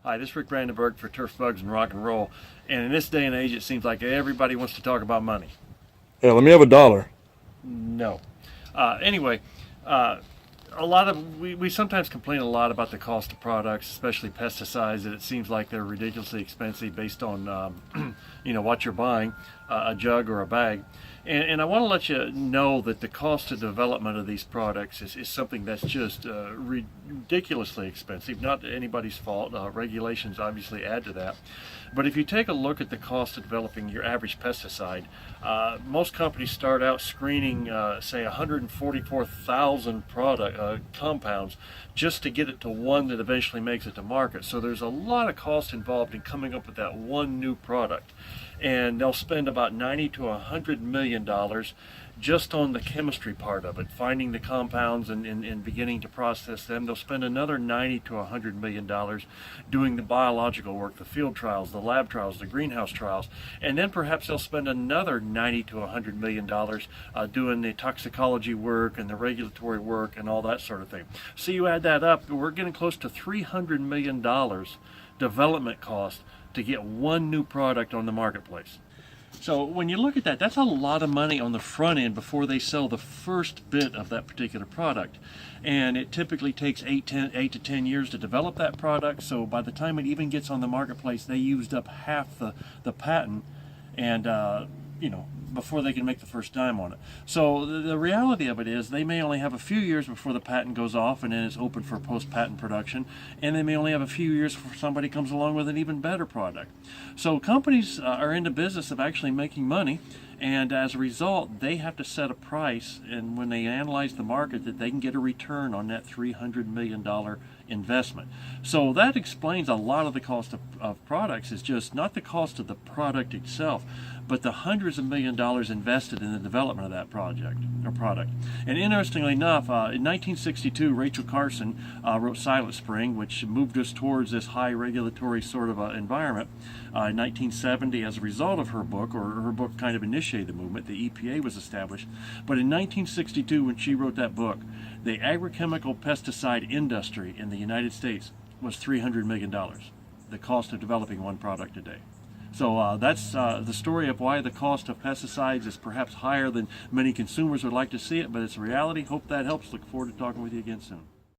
Hi, this is Rick Brandenburg for Turf Bugs and Rock and Roll. And in this day and age, it seems like everybody wants to talk about money. Yeah, let me have $1. No. Anyway, we sometimes complain a lot about the cost of products, especially pesticides, that it seems like they're ridiculously expensive based on what you're buying, a jug or a bag. And I want to let you know that the cost of development of these products is something that's just ridiculously expensive. Not anybody's fault. Regulations obviously add to that. But if you take a look at the cost of developing your average pesticide, most companies start out screening, say, 144,000 compounds just to get it to one that eventually makes it to market. So there's a lot of cost involved in coming up with that one new product. And they'll spend about $90 to $100 million just on the chemistry part of it, finding the compounds and beginning to process them. They'll spend another $90 to $100 million doing the biological work, the field trials, the lab trials, the greenhouse trials, and then perhaps they'll spend another $90 to $100 million doing the toxicology work and the regulatory work and all that sort of thing. So you add that up, we're getting close to $300 million development cost to get one new product on the marketplace. So when you look at that, that's a lot of money on the front end before they sell the first bit of that particular product. And it typically takes 8 to 10 years to develop that product. So by the time it even gets on the marketplace, they used up half the patent and before they can make the first dime on it. So the reality of it is they may only have a few years before the patent goes off and then it's open for post-patent production, and they may only have a few years before somebody comes along with an even better product. So companies are in the business of actually making money, and as a result they have to set a price, and when they analyze the market, that they can get a return on that $300 million investment. So that explains a lot of the cost of products. Is just not the cost of the product itself, but the hundreds of million dollars invested in the development of that product. And interestingly enough, in 1962, Rachel Carson wrote Silent Spring, which moved us towards this high regulatory sort of environment. In 1970, as a result of her book, or her book kind of initiated the movement, the EPA was established. But in 1962, when she wrote that book, the agrochemical pesticide industry in the United States was $300 million, the cost of developing one product a day. So that's the story of why the cost of pesticides is perhaps higher than many consumers would like to see it, but it's a reality. Hope that helps. Look forward to talking with you again soon.